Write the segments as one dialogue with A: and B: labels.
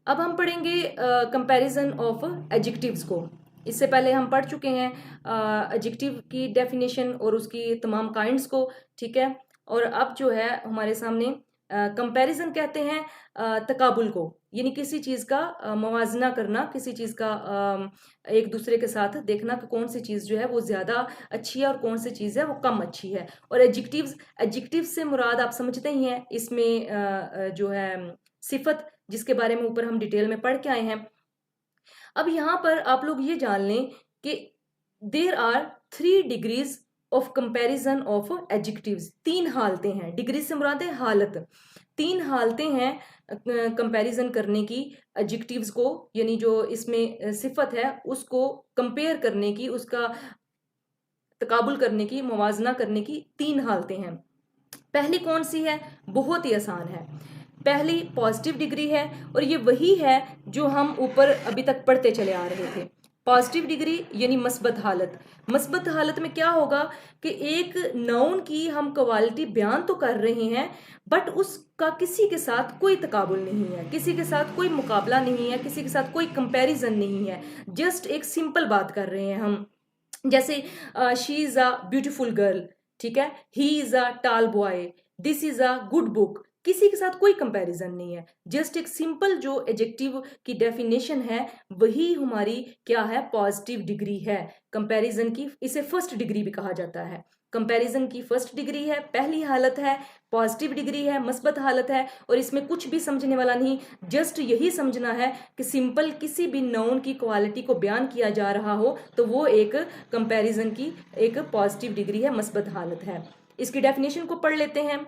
A: अब हम पढ़ेंगे कंपैरिजन ऑफ एडजेक्टिव्स को। इससे पहले हम पढ़ चुके हैं एडजेक्टिव की डेफिनेशन और उसकी तमाम काइंड्स को, ठीक है। और अब जो है हमारे सामने कंपैरिजन कहते हैं तकाबुल को, यानी किसी चीज़ का मवाजना करना, किसी चीज़ का एक दूसरे के साथ देखना कि कौन सी चीज़ जो है वो ज़्यादा अच्छी है और कौन सी चीज़ है वो कम अच्छी है। और एडजेक्टिव से मुराद आप समझते ही हैं, इसमें जो है सिफत, जिसके बारे में ऊपर हम डिटेल में पढ़ के आए हैं। अब यहाँ पर आप लोग ये जान लें कि there are 3 degrees of comparison of adjectives. 3 हालतें हैं, डिग्री से मुराद है हालत। 3 हालतें हैं कंपैरिजन करने की एडजेक्टिव्स को, यानी जो इसमें सिफत है उसको कंपेयर करने की, उसका तकाबुल करने की, मुवाजना करने की 3 हालतें हैं। पहली कौन सी है? बहुत ही आसान है। पहली पॉजिटिव डिग्री है, और ये वही है जो हम ऊपर अभी तक पढ़ते चले आ रहे थे। पॉजिटिव डिग्री यानी मस्बत हालत। मस्बत हालत में क्या होगा कि एक नाउन की हम क्वालिटी बयान तो कर रहे हैं, बट उसका किसी के साथ कोई तकाबुल नहीं है, किसी के साथ कोई मुकाबला नहीं है, किसी के साथ कोई कंपैरिजन नहीं है। जस्ट एक सिंपल बात कर रहे हैं हम, जैसे she is a beautiful girl, ठीक है, ही इज अ टाल boy, this is a good book. किसी के साथ कोई कंपैरिजन नहीं है, जस्ट एक सिंपल जो एडजेक्टिव की डेफिनेशन है वही हमारी क्या है, पॉजिटिव डिग्री है। कंपैरिजन की इसे फर्स्ट डिग्री भी कहा जाता है। कंपैरिजन की फर्स्ट डिग्री है, पहली हालत है, पॉजिटिव डिग्री है, मस्बत हालत है। और इसमें कुछ भी समझने वाला नहीं, जस्ट यही समझना है कि सिंपल किसी भी नाउन की क्वालिटी को बयान किया जा रहा हो तो वो एक कंपैरिजन की एक पॉजिटिव डिग्री है, मस्बत हालत है। इसकी डेफिनेशन को पढ़ लेते हैं।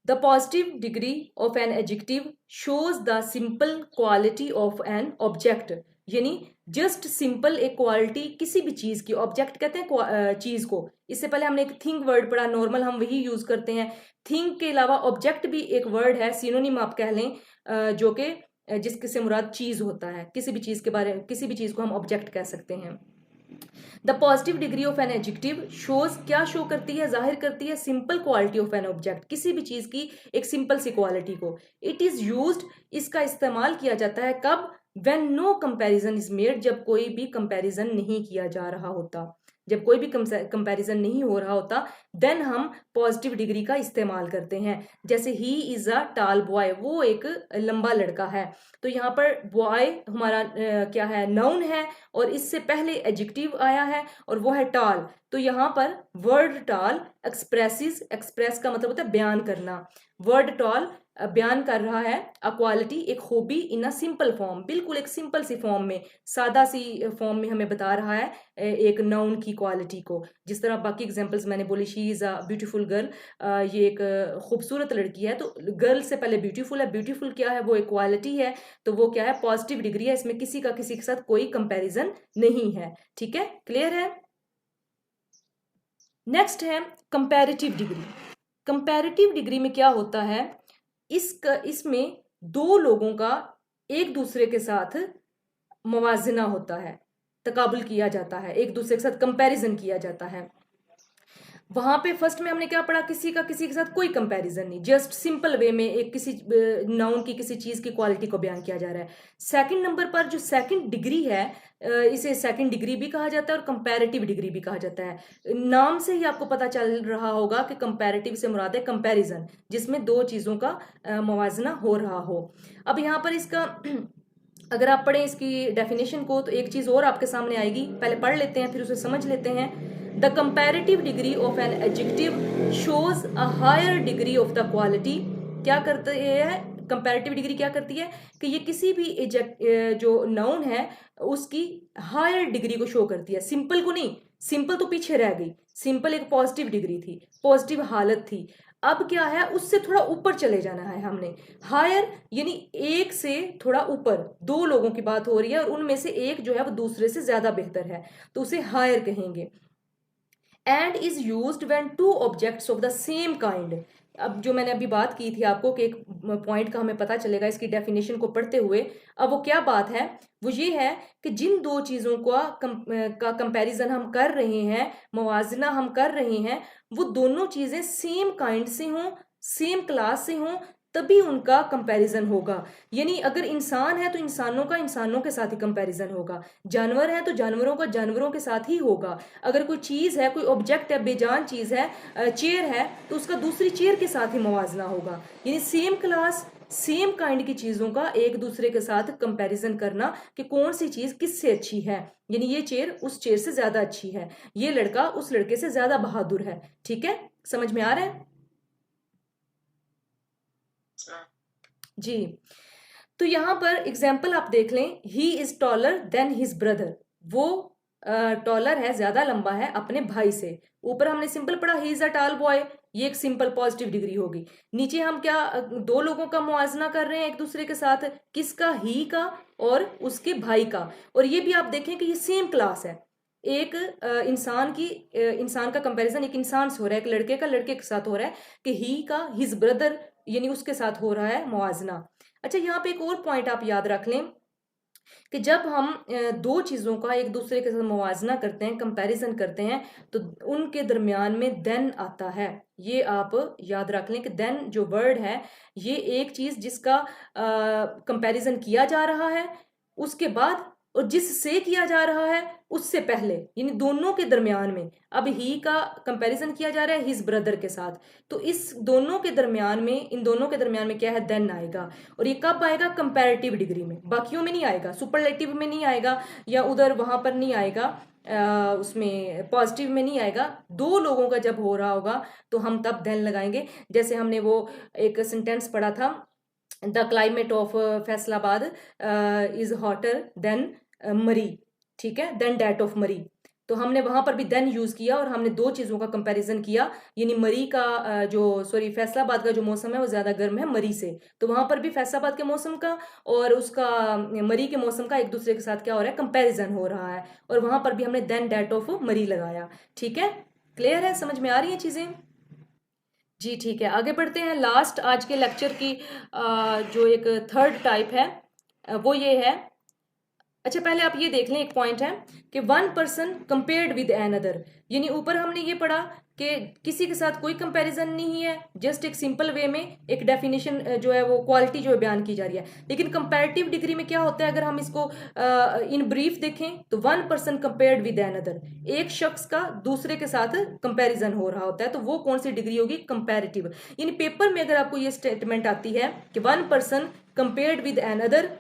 A: The positive degree of an adjective shows the simple quality of an object, यानी जस्ट सिंपल एक क्वालिटी किसी भी चीज की, ऑब्जेक्ट कहते हैं चीज को। इससे पहले हमने एक थिंग वर्ड पढ़ा, नॉर्मल हम वही यूज करते हैं। थिंग के अलावा ऑब्जेक्ट भी एक वर्ड है, सिनोनिम आप कह लें, जो कि जिसके से मुराद चीज होता है। किसी भी चीज के बारे में, किसी भी चीज को हम ऑब्जेक्ट कह सकते हैं। The positive degree of an adjective shows, क्या शो करती है, जाहिर करती है simple quality of an object, किसी भी चीज की एक सिंपल सी क्वालिटी को। इट इज यूज्ड, इसका इस्तेमाल किया जाता है कब? When no comparison is made, जब कोई भी कंपैरिजन नहीं किया जा रहा होता, जब कोई भी कंपैरिजन नहीं हो रहा होता, देन हम पॉजिटिव डिग्री का इस्तेमाल करते हैं। जैसे ही इज अ टाल बॉय, वो एक लंबा लड़का है, तो यहाँ पर बॉय हमारा क्या है, नाउन है, और इससे पहले एडजेक्टिव आया है और वो है टाल। तो यहाँ पर वर्ड टाल एक्सप्रेसिस, एक्सप्रेस का मतलब होता है बयान करना। वर्ड टॉल बयान कर रहा है अ क्वालिटी, एक hobby in a simple form, बिल्कुल एक सिंपल सी फॉर्म में, सादा सी फॉर्म में हमें बता रहा है एक नाउन की क्वालिटी को। जिस तरह बाकी एग्जांपल्स मैंने बोली, she is a beautiful girl, ये एक खूबसूरत लड़की है, तो गर्ल से पहले ब्यूटीफुल है, ब्यूटीफुल क्या है, वो एक क्वालिटी है, तो वो क्या है, पॉजिटिव डिग्री है, इसमें किसी का किसी के साथ कोई कंपैरिजन नहीं है। ठीक है, क्लियर है। नेक्स्ट है कंपैरेटिव डिग्री। कंपैरेटिव डिग्री में क्या होता है, इसमें दो लोगों का एक दूसरे के साथ मवाजना होता है, तकाबुल किया जाता है, एक दूसरे के साथ कंपैरिजन किया जाता है। वहां पे फर्स्ट में हमने क्या पढ़ा, किसी का किसी के साथ कोई कंपैरिजन नहीं, जस्ट सिंपल वे में एक किसी नाउन की किसी चीज की क्वालिटी को बयान किया जा रहा है। सेकंड नंबर पर जो सेकंड डिग्री है, इसे सेकंड डिग्री भी कहा जाता है और कंपैरेटिव डिग्री भी कहा जाता है। नाम से ही आपको पता चल रहा होगा कि कंपैरेटिव से मुराद है कंपैरिजन, जिसमें दो चीजों का मवाजना हो रहा हो। अब यहाँ पर इसका अगर आप पढ़ें इसकी डेफिनेशन को, तो एक चीज और आपके सामने आएगी, पहले पढ़ लेते हैं फिर उसे समझ लेते हैं। The comparative degree of an adjective shows a higher degree of the quality. क्या करते है कंपैरेटिव डिग्री, क्या करती है कि ये किसी भी जो नाउन है उसकी हायर डिग्री को शो करती है, सिंपल को नहीं। सिंपल तो पीछे रह गई, सिंपल एक पॉजिटिव डिग्री थी, पॉजिटिव हालत थी। अब क्या है, उससे थोड़ा ऊपर चले जाना है हमने। हायर यानी एक से थोड़ा ऊपर, दो लोगों की बात हो रही है और उनमें से एक जो है वो दूसरे से ज्यादा बेहतर है, तो उसे हायर कहेंगे। And is used when two objects of the same kind. अब जो मैंने अभी बात की थी आपको कि एक पॉइंट का हमें पता चलेगा इसकी डेफिनेशन को पढ़ते हुए। अब वो क्या बात है, वो ये है कि जिन दो चीजों का कंपैरिजन हम कर रहे हैं, मवाजना हम कर रहे हैं, वो दोनों चीजें सेम काइंड से हों, सेम क्लास से हों, तभी उनका कंपैरिजन होगा। यानी अगर इंसान है तो इंसानों का इंसानों के साथ ही कंपैरिजन होगा, जानवर है तो जानवरों का जानवरों के साथ ही होगा। अगर कोई चीज़ है, कोई ऑब्जेक्ट है, बेजान चीज़ है, चेयर है, तो उसका दूसरी चेयर के साथ ही मुवाजना होगा। यानी सेम क्लास सेम काइंड की चीज़ों का एक दूसरे के साथ कंपैरिजन करना कि कौन सी चीज़ किससे अच्छी है। यानी ये चेयर उस चेयर से ज़्यादा अच्छी है, ये लड़का उस लड़के से ज़्यादा बहादुर है। ठीक है, समझ में आ रहा है जी। तो यहां पर एग्जाम्पल आप देख लें, he is taller than his brother. वो टॉलर है, ज्यादा लंबा है अपने भाई से। ऊपर हमने सिंपल पढ़ा he is a tall boy, ये एक सिंपल पॉजिटिव डिग्री होगी। नीचे हम क्या दो लोगों का मुआवजना कर रहे हैं एक दूसरे के साथ, किसका, ही का और उसके भाई का। और ये भी आप देखें कि ये सेम क्लास है। एक इंसान का कंपैरिजन एक इंसान से हो रहा है, एक लड़के का लड़के के साथ हो रहा है, कि ही का हिज ब्रदर यानी उसके साथ हो रहा है मुआवजना। अच्छा, यहाँ पे एक और पॉइंट आप याद रख लें कि जब हम दो चीज़ों का एक दूसरे के साथ मुवाजना करते हैं, कंपैरिजन करते हैं, तो उनके दरमियान में देन आता है। ये आप याद रख लें कि देन जो वर्ड है, ये एक चीज़ जिसका कंपैरिजन किया जा रहा है उसके बाद, और जिससे किया जा रहा है उससे पहले, यानी दोनों के दरमियान में। अब ही का कंपैरिजन किया जा रहा है हिज ब्रदर के साथ, तो इस दोनों के दरमियान में, इन दोनों के दरमियान में क्या है, देन आएगा। और ये कब आएगा, कंपैरेटिव डिग्री में, बाकियों में नहीं आएगा, सुपरलेटिव में नहीं आएगा, या उधर वहां पर नहीं आएगा, उसमें पॉजिटिव में नहीं आएगा। दो लोगों का जब हो रहा होगा तो हम तब देन लगाएंगे। जैसे हमने वो एक सेंटेंस पढ़ा था, the climate of Faisalabad is hotter then मरी, ठीक है, देन डैट ऑफ मरी। तो हमने वहां पर भी देन यूज किया और हमने दो चीजों का कंपैरिजन किया। यानी मरी का फैसलाबाद का जो मौसम है वो ज्यादा गर्म है मरी से, तो वहां पर भी फैसलाबाद के मौसम का और उसका मरी के मौसम का एक दूसरे के साथ क्या हो रहा है, कंपैरिजन हो रहा है। और वहां पर भी हमने देन डैट ऑफ मरी लगाया। ठीक है, क्लियर है, समझ में आ रही है चीजें जी। ठीक है, आगे बढ़ते हैं। लास्ट आज के लेक्चर की जो एक थर्ड टाइप है वो ये है। अच्छा, पहले आप ये देख लें, एक पॉइंट है कि one person compared with another. यानी ऊपर हमने ये पढ़ा कि किसी के साथ कोई कंपैरिजन नहीं है, जस्ट एक सिंपल वे में एक डेफिनेशन जो है वो क्वालिटी जो है बयान की जा रही है। लेकिन कंपैरेटिव डिग्री में क्या होता है, अगर हम इसको इन ब्रीफ देखें तो one person compared with another, एक शख्स का दूसरे के साथ कंपैरिजन हो रहा होता है, तो वो कौन सी डिग्री होगी, कंपैरेटिव। यानी पेपर में अगर आपको ये स्टेटमेंट आती है कि one person compared with another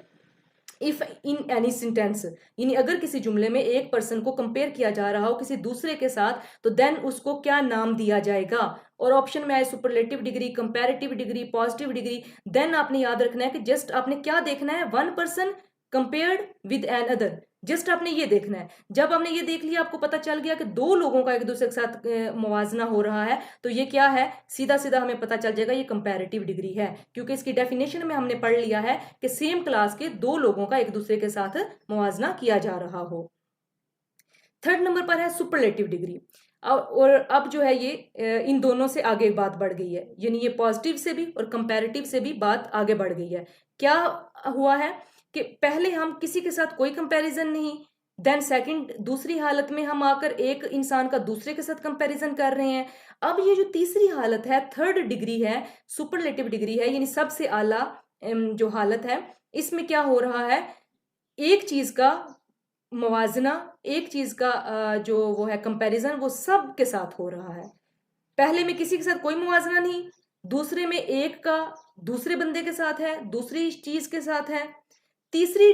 A: if in any sentence, यानी अगर किसी जुमले में एक पर्सन को कंपेयर किया जा रहा हो किसी दूसरे के साथ, तो देन उसको क्या नाम दिया जाएगा। और ऑप्शन में आए superlative degree, comparative degree, positive degree. Then आपने याद रखना है कि जस्ट आपने क्या देखना है, one person compared with another, just आपने ये देखना है। जब आपने ये देख लिया, आपको पता चल गया कि दो लोगों का एक दूसरे के साथ मुवाजना हो रहा है, तो ये क्या है, सीधा सीधा हमें पता चल जाएगा ये कंपैरेटिव डिग्री है, क्योंकि इसकी डेफिनेशन में हमने पढ़ लिया है कि सेम क्लास के दो लोगों का एक दूसरे के साथ मुवाजना किया जा रहा हो। थर्ड नंबर पर है सुपरलेटिव डिग्री। और अब जो है ये इन दोनों से आगे बात बढ़ गई है, यानी ये पॉजिटिव से भी और कंपैरेटिव से भी बात आगे बढ़ गई है। क्या हुआ है कि पहले हम किसी के साथ कोई कंपैरिजन नहीं, देन सेकंड दूसरी हालत में हम आकर एक इंसान का दूसरे के साथ कंपैरिजन कर रहे हैं। अब ये जो तीसरी हालत है, थर्ड डिग्री है, सुपरलेटिव डिग्री है, यानी सबसे आला जो हालत है, इसमें क्या हो रहा है, एक चीज का मुवाजना, एक चीज का जो वो है कंपैरिजन, वो सब के साथ हो रहा है। पहले में किसी के साथ कोई मुवाजना नहीं, दूसरे में एक का दूसरे बंदे के साथ है, दूसरी चीज के साथ है, तीसरी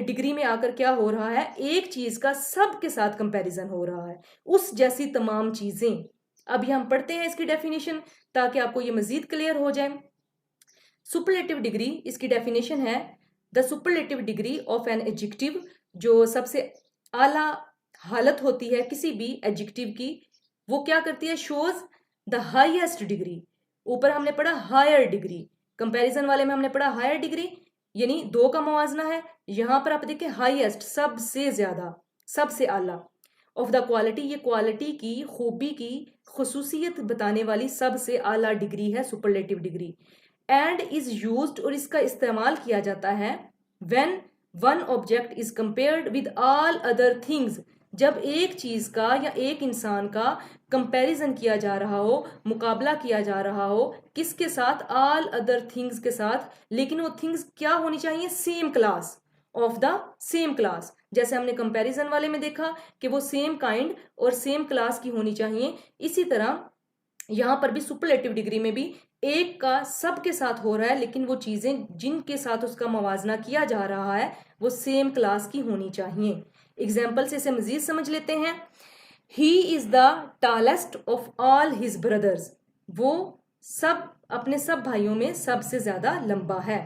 A: डिग्री में आकर क्या हो रहा है, एक चीज का सब के साथ कंपैरिजन हो रहा है, उस जैसी तमाम चीजें। अभी हम पढ़ते हैं इसकी डेफिनेशन ताकि आपको ये मजीद क्लियर हो जाए। सुपरलेटिव डिग्री, इसकी डेफिनेशन है the superlative degree of an adjective, जो सबसे आला हालत होती है किसी भी एडजेक्टिव की, वो क्या करती है, शोज द हाईएस्ट डिग्री। ऊपर हमने पढ़ा हायर डिग्री, कंपैरिजन वाले में हमने पढ़ा हायर डिग्री, यानी दो का मुवाजना है। यहां पर आप देखिए हाईएस्ट, सबसे ज्यादा, सबसे आला, ऑफ द क्वालिटी, ये क्वालिटी की, खूबी की, खुसूसियत बताने वाली सबसे आला डिग्री है superlative degree. And is used, और इसका इस्तेमाल किया जाता है when one object is compared with all other things, जब एक चीज का या एक इंसान का कंपैरिजन किया जा रहा हो, मुकाबला किया जा रहा हो, किसके साथ? ऑल अदर थिंग्स के साथ, लेकिन वो थिंग्स क्या होनी चाहिए? Same class, of the same class. जैसे हमने कंपैरिजन वाले में देखा कि वो सेम काइंड और सेम क्लास की होनी चाहिए, इसी तरह यहां पर भी सुपरलेटिव डिग्री में भी एक का सब के साथ हो रहा है, लेकिन वो चीजें जिनके साथ उसका मवाजना किया जा रहा है वो सेम क्लास की होनी चाहिए। एग्जाम्पल से इसे मजीद समझ लेते हैं। He is the tallest of all his brothers, वो सब अपने सब भाइयों में सबसे ज्यादा लंबा है।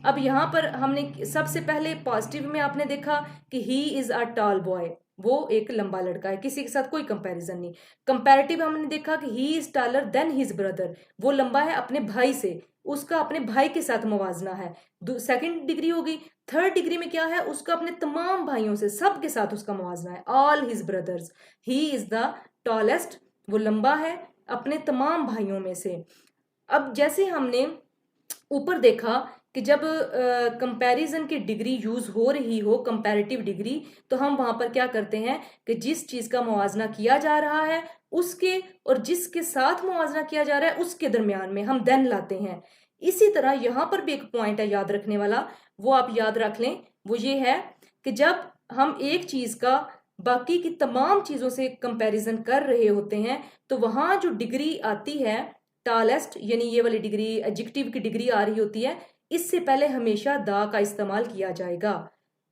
A: अब यहां पर हमने सबसे पहले पॉजिटिव में आपने देखा कि he is a tall boy, वो एक लंबा लड़का है, किसी के साथ कोई कंपैरिजन नहीं। कंपैरेटिव हमने देखा कि he is taller than his brother, वो लंबा है अपने भाई से, उसका अपने भाई के साथ मवाजना है, सेकंड डिग्री होगी। थर्ड डिग्री में क्या है? उसका अपने तमाम भाइयों से, सब के साथ उसका मवाजना है, all his brothers. He is the tallest, वो लंबा है अपने तमाम भाइयों में से। अब जैसे हमने ऊपर देखा कि जब कंपैरिजन की डिग्री यूज हो रही हो, कंपैरेटिव डिग्री, तो हम वहां पर क्या करते हैं कि जिस चीज का मुवाजना किया जा रहा है उसके और जिसके साथ मुवाजना किया जा रहा है उसके दरमियान में हम देन लाते हैं। इसी तरह यहां पर भी एक पॉइंट है याद रखने वाला, वो आप याद रख लें। वो ये है कि जब हम एक चीज का बाकी की तमाम चीजों से कंपैरिजन कर रहे होते हैं तो वहां जो डिग्री आती है टॉलेस्ट, यानी ये वाली डिग्री एडजेक्टिव की डिग्री आ रही होती है, इससे पहले हमेशा दा का इस्तेमाल किया जाएगा।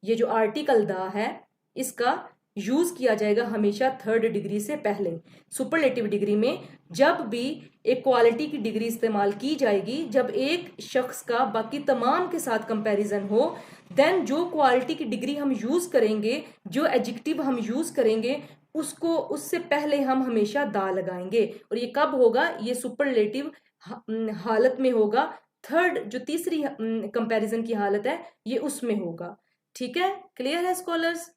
A: ये जो आर्टिकल दा है इसका यूज किया जाएगा हमेशा थर्ड डिग्री से पहले। सुपरलेटिव डिग्री में जब भी एक क्वालिटी की डिग्री इस्तेमाल की जाएगी, जब एक शख्स का बाकी तमाम के साथ कंपैरिजन हो, देन जो क्वालिटी की डिग्री हम यूज करेंगे, जो एडजेक्टिव हम यूज करेंगे, उसको उससे पहले हम हमेशा दा लगाएंगे। और ये कब होगा? ये सुपरलेटिव हालत में होगा। थर्ड जो तीसरी कंपैरिजन की हालत है ये उसमें होगा। ठीक है, क्लियर है स्कॉलर्स?